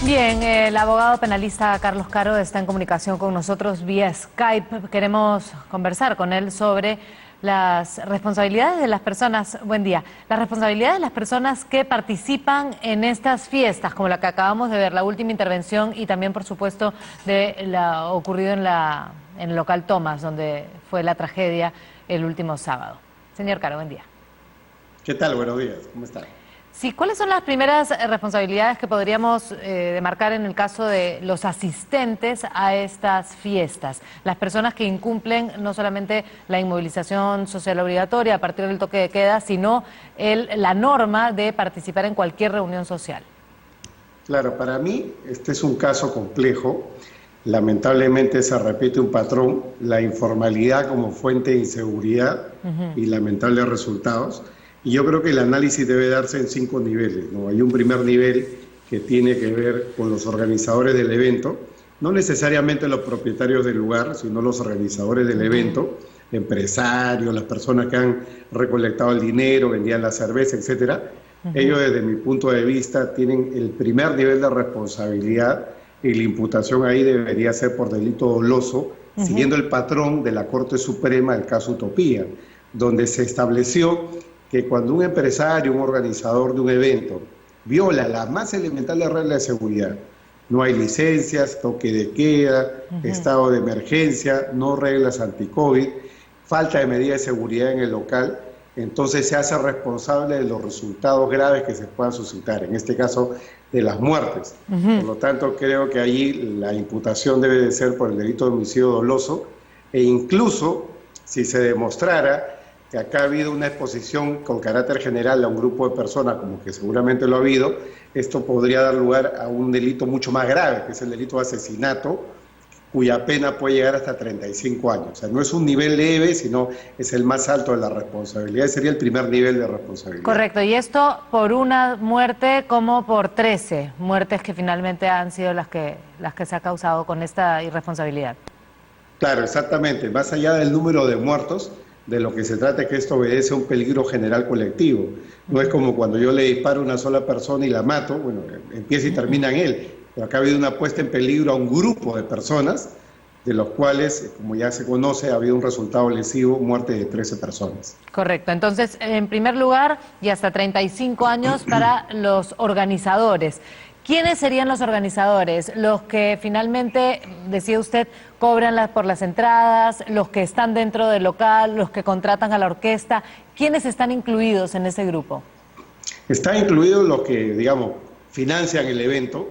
Bien, el abogado penalista Carlos Caro está en comunicación con nosotros vía Skype. Queremos conversar con él sobre las responsabilidades de las personas, buen día, las responsabilidades de las personas que participan en estas fiestas, como la que acabamos de ver, la última intervención, y también, por supuesto, de lo ocurrido en el local Thomas, donde fue la tragedia el último sábado. Señor Caro, buen día. ¿Qué tal? Buenos días, ¿cómo está? Sí, ¿cuáles son las primeras responsabilidades que podríamos demarcar en el caso de los asistentes a estas fiestas? Las personas que incumplen no solamente la inmovilización social obligatoria a partir del toque de queda, sino la norma de participar en cualquier reunión social. Claro, para mí este es un caso complejo. Lamentablemente se repite un patrón, la informalidad como fuente de inseguridad y lamentables resultados. Y yo creo que el análisis debe darse en 5 niveles, ¿no? Hay un primer nivel que tiene que ver con los organizadores del evento, no necesariamente los propietarios del lugar, sino los organizadores del evento, empresarios, las personas que han recolectado el dinero, vendían la cerveza, etcétera. Ellos, desde mi punto de vista, tienen el primer nivel de responsabilidad y la imputación ahí debería ser por delito doloso, siguiendo el patrón de la Corte Suprema del caso Utopía, donde se estableció que cuando un empresario, un organizador de un evento, viola las más elementales reglas de seguridad, no hay licencias, toque de queda, estado de emergencia, no reglas anti-COVID, falta de medidas de seguridad en el local, entonces se hace responsable de los resultados graves que se puedan suscitar, en este caso de las muertes. Por lo tanto, creo que allí la imputación debe de ser por el delito de homicidio doloso, e incluso si se demostrara que acá ha habido una exposición con carácter general a un grupo de personas, como que seguramente lo ha habido, esto podría dar lugar a un delito mucho más grave, que es el delito de asesinato, cuya pena puede llegar hasta 35 años. O sea, no es un nivel leve, sino es el más alto de la responsabilidad, sería el primer nivel de responsabilidad. Correcto, y esto por una muerte como por 13 muertes que finalmente han sido las que se ha causado con esta irresponsabilidad. Claro, exactamente. Más allá del número de muertos, de lo que se trata es que esto obedece a un peligro general colectivo. No es como cuando yo le disparo a una sola persona y la mato, bueno, empieza y termina en él. Pero acá ha habido una puesta en peligro a un grupo de personas, de los cuales, como ya se conoce, ha habido un resultado lesivo, muerte de 13 personas. Correcto. Entonces, en primer lugar, y hasta 35 años para los organizadores. ¿Quiénes serían los organizadores? Los que finalmente, decía usted, cobran por las entradas, los que están dentro del local, los que contratan a la orquesta. ¿Quiénes están incluidos en ese grupo? Están incluidos los que, digamos, financian el evento,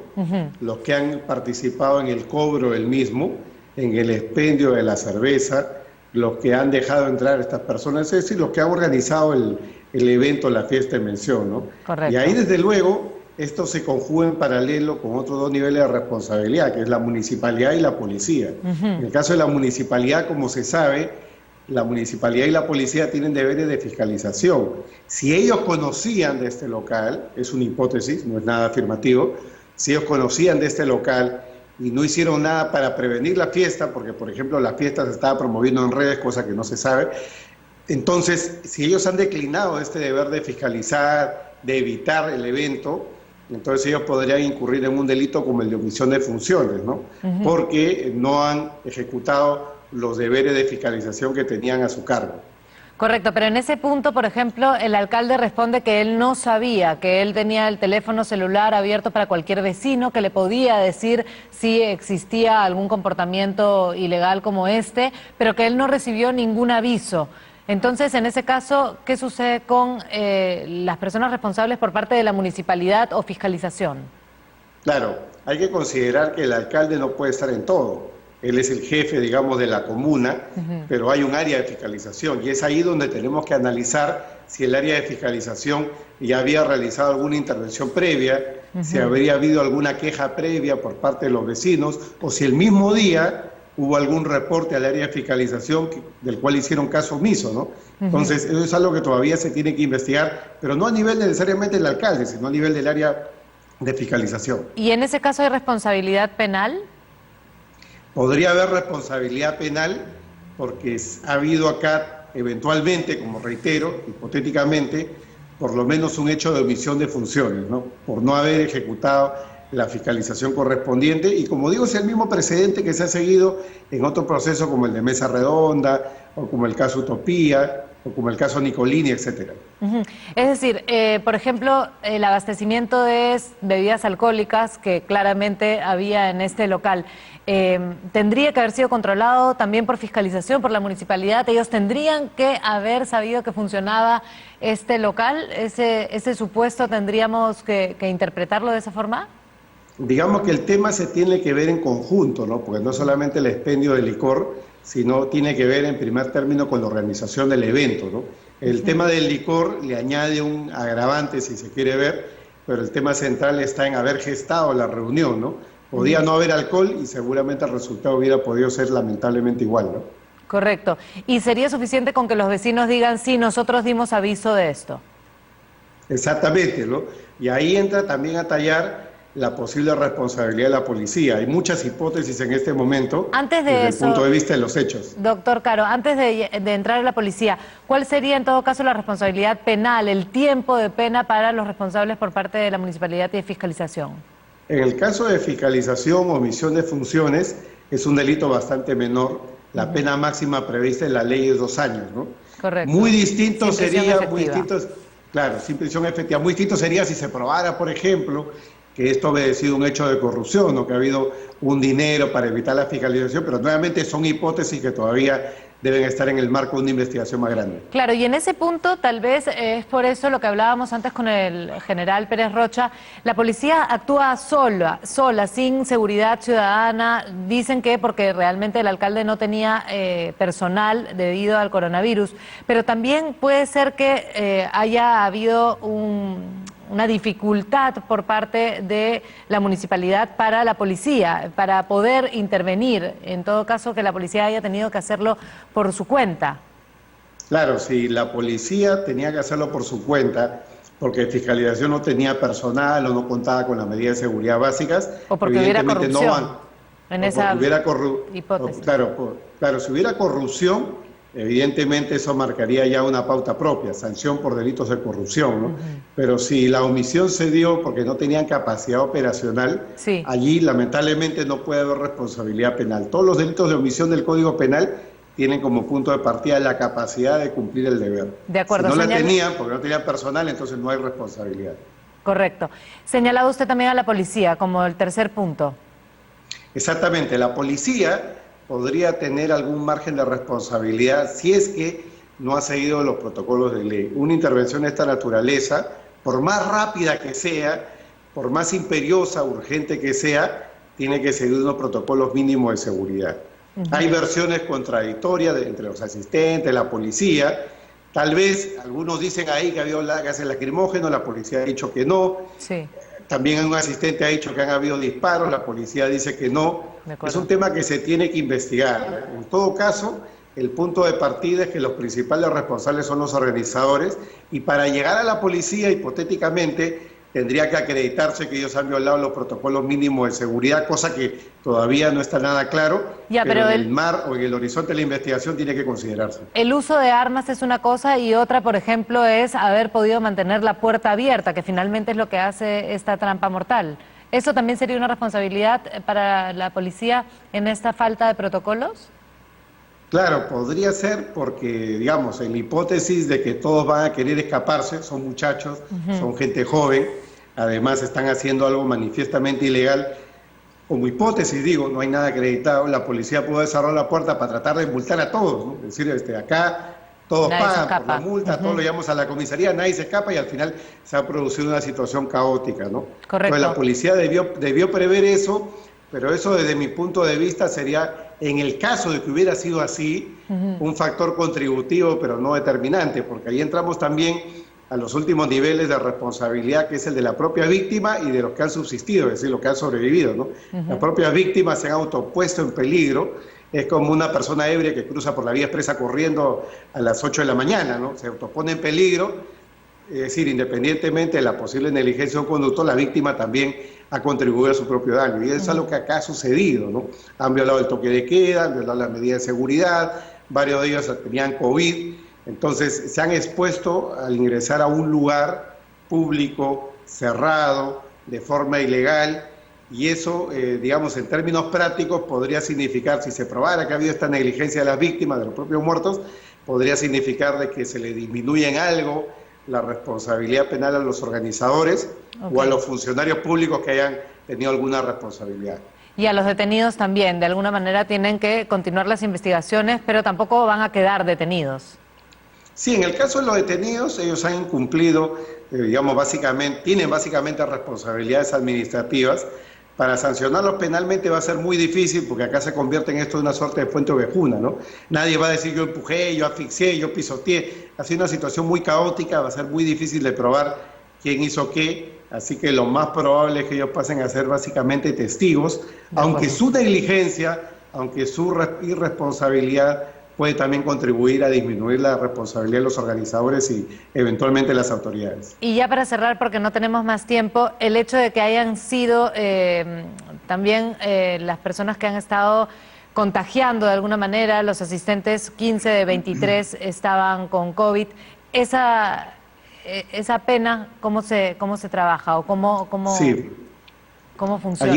los que han participado en el cobro del mismo, en el expendio de la cerveza, los que han dejado entrar a estas personas, es decir, los que han organizado el evento, la fiesta en mención, ¿no? Correcto. Y ahí, desde luego, esto se conjuga en paralelo con otros 2 niveles de responsabilidad, que es la municipalidad y la policía. En el caso de la municipalidad, como se sabe, la municipalidad y la policía tienen deberes de fiscalización. Si ellos conocían de este local, es una hipótesis, no es nada afirmativo, si ellos conocían de este local y no hicieron nada para prevenir la fiesta, porque por ejemplo la fiesta se estaba promoviendo en redes, cosa que no se sabe, entonces si ellos han declinado este deber de fiscalizar, de evitar el evento, entonces ellos podrían incurrir en un delito como el de omisión de funciones, ¿no? Porque no han ejecutado los deberes de fiscalización que tenían a su cargo. Correcto, pero en ese punto, por ejemplo, el alcalde responde que él no sabía, que él tenía el teléfono celular abierto para cualquier vecino, que le podía decir si existía algún comportamiento ilegal como este, pero que él no recibió ningún aviso. Entonces, en ese caso, ¿qué sucede con las personas responsables por parte de la municipalidad o fiscalización? Claro, hay que considerar que el alcalde no puede estar en todo. Él es el jefe, digamos, de la comuna, pero hay un área de fiscalización y es ahí donde tenemos que analizar si el área de fiscalización ya había realizado alguna intervención previa, si habría habido alguna queja previa por parte de los vecinos o si el mismo día hubo algún reporte al área de fiscalización del cual hicieron caso omiso, ¿no? Entonces, eso es algo que todavía se tiene que investigar, pero no a nivel necesariamente del alcalde, sino a nivel del área de fiscalización. ¿Y en ese caso hay responsabilidad penal? Podría haber responsabilidad penal porque ha habido acá eventualmente, como reitero, hipotéticamente, por lo menos un hecho de omisión de funciones, ¿no? Por no haber ejecutado la fiscalización correspondiente y, como digo, es el mismo precedente que se ha seguido en otros procesos como el de Mesa Redonda o como el caso Utopía o como el caso Nicolini, etcétera. Es decir, por ejemplo, el abastecimiento de bebidas alcohólicas que claramente había en este local, ¿tendría que haber sido controlado también por fiscalización, por la municipalidad? ¿Ellos tendrían que haber sabido que funcionaba este local? ¿Ese supuesto tendríamos que interpretarlo de esa forma? Digamos que el tema se tiene que ver en conjunto, ¿no? Porque no solamente el expendio de licor, sino tiene que ver en primer término con la organización del evento, ¿no? El tema del licor le añade un agravante, si se quiere ver, pero el tema central está en haber gestado la reunión, ¿no? Podía no haber alcohol y seguramente el resultado hubiera podido ser lamentablemente igual, ¿no? Correcto. ¿Y sería suficiente con que los vecinos digan, sí, nosotros dimos aviso de esto? Exactamente, ¿no? Y ahí entra también a tallar la posible responsabilidad de la policía. Hay muchas hipótesis en este momento desde el punto de vista de los hechos. Doctor Caro, antes de entrar a la policía, ¿cuál sería en todo caso la responsabilidad penal, el tiempo de pena para los responsables por parte de la municipalidad y de fiscalización? En el caso de fiscalización o omisión de funciones, es un delito bastante menor. La pena máxima prevista en la ley es 2 años, ¿no? Correcto. Muy distinto sería, claro, sin prisión efectiva. Muy distinto sería si se probara, por ejemplo, que esto ha obedecido un hecho de corrupción o que ha habido un dinero para evitar la fiscalización, pero nuevamente son hipótesis que todavía deben estar en el marco de una investigación más grande. Claro, y en ese punto tal vez es por eso lo que hablábamos antes con el general Pérez Rocha, la policía actúa sola, sin seguridad ciudadana, dicen que porque realmente el alcalde no tenía personal debido al coronavirus, pero también puede ser que haya habido una dificultad por parte de la municipalidad para la policía, para poder intervenir, en todo caso que la policía haya tenido que hacerlo por su cuenta. Claro, si la policía tenía que hacerlo por su cuenta, porque fiscalización no tenía personal o no contaba con las medidas de seguridad básicas, o porque hubiera corrupción, no van, en esa hipótesis. Claro, si hubiera corrupción, evidentemente eso marcaría ya una pauta propia, sanción por delitos de corrupción, ¿no? Pero si la omisión se dio porque no tenían capacidad operacional, sí, allí lamentablemente no puede haber responsabilidad penal. Todos los delitos de omisión del Código Penal tienen como punto de partida la capacidad de cumplir el deber. De acuerdo. Si no la tenían, porque no tenían personal, entonces no hay responsabilidad. Correcto. Señalaba usted también a la policía como el tercer punto. Exactamente, la policía podría tener algún margen de responsabilidad si es que no ha seguido los protocolos de ley. Una intervención de esta naturaleza, por más rápida que sea, por más imperiosa, urgente que sea, tiene que seguir unos protocolos mínimos de seguridad. Hay versiones contradictorias entre los asistentes, la policía. Tal vez algunos dicen ahí que ha habido gases lacrimógenos, la policía ha dicho que no. Sí. También un asistente ha dicho que han habido disparos, la policía dice que no. Es un tema que se tiene que investigar. En todo caso, el punto de partida es que los principales responsables son los organizadores y para llegar a la policía, hipotéticamente, tendría que acreditarse que ellos han violado los protocolos mínimos de seguridad, cosa que todavía no está nada claro, pero en el mar o en el horizonte de la investigación tiene que considerarse. El uso de armas es una cosa y otra, por ejemplo, es haber podido mantener la puerta abierta, que finalmente es lo que hace esta trampa mortal. ¿Eso también sería una responsabilidad para la policía en esta falta de protocolos? Claro, podría ser porque, digamos, en la hipótesis de que todos van a querer escaparse, son muchachos, son gente joven, además están haciendo algo manifiestamente ilegal. Como hipótesis, digo, no hay nada acreditado, la policía puede cerrar la puerta para tratar de multar a todos, ¿no? Es decir, acá todos pagan por la multa, todos lo llevamos a la comisaría, nadie se escapa y al final se ha producido una situación caótica, ¿no? Correcto. Entonces la policía debió prever eso, pero eso desde mi punto de vista sería, en el caso de que hubiera sido así, un factor contributivo pero no determinante, porque ahí entramos también a los últimos niveles de responsabilidad, que es el de la propia víctima y de los que han subsistido, es decir, los que han sobrevivido, ¿no? Las propias víctimas se han autopuesto en peligro, es como una persona ebria que cruza por la vía expresa corriendo a las 8 de la mañana, ¿no? Se autopone en peligro, es decir, independientemente de la posible negligencia de un conductor, la víctima también ha contribuido a su propio daño. Y eso es lo que acá ha sucedido, ¿no? Han violado el toque de queda, han violado las medidas de seguridad, varios de ellos tenían COVID, entonces se han expuesto al ingresar a un lugar público, cerrado, de forma ilegal, y eso, digamos, en términos prácticos podría significar, si se probara que ha habido esta negligencia de las víctimas, de los propios muertos, podría significar de que se le disminuye en algo la responsabilidad penal a los organizadores o a los funcionarios públicos que hayan tenido alguna responsabilidad. Y a los detenidos también, de alguna manera tienen que continuar las investigaciones, pero tampoco van a quedar detenidos. Sí, en el caso de los detenidos, ellos han incumplido, digamos, tienen básicamente responsabilidades administrativas. Para sancionarlos penalmente va a ser muy difícil, porque acá se convierte en esto de una suerte de fuente ovejuna, ¿no? Nadie va a decir yo empujé, yo asfixié, yo pisoteé. Ha sido una situación muy caótica, va a ser muy difícil de probar quién hizo qué, así que lo más probable es que ellos pasen a ser básicamente testigos, aunque su negligencia, aunque su irresponsabilidad puede también contribuir a disminuir la responsabilidad de los organizadores y eventualmente las autoridades. Y ya para cerrar, porque no tenemos más tiempo, el hecho de que hayan sido también las personas que han estado contagiando de alguna manera, los asistentes 15 de 23 estaban con COVID, esa pena, ¿cómo se trabaja o cómo funciona?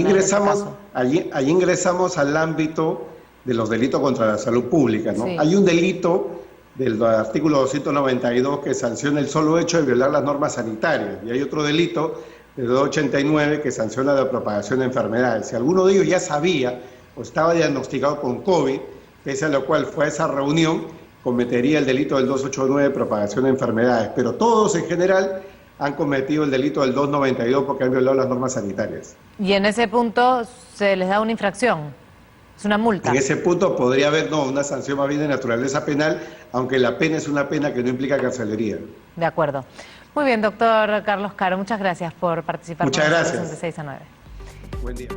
Allí ingresamos al ámbito de los delitos contra la salud pública, ¿no? Sí. Hay un delito del artículo 292 que sanciona el solo hecho de violar las normas sanitarias, y hay otro delito del 289 que sanciona la propagación de enfermedades. Si alguno de ellos ya sabía o estaba diagnosticado con COVID, pese a lo cual fue a esa reunión, cometería el delito del 289 de propagación de enfermedades, pero todos en general han cometido el delito del 292 porque han violado las normas sanitarias. Y en ese punto se les da una infracción. Es una multa. En ese punto podría haber una sanción más bien de naturaleza penal, aunque la pena es una pena que no implica carcelería. De acuerdo. Muy bien, doctor Carlos Caro, muchas gracias por participar. Muchas gracias. De 6 a 9. Buen día.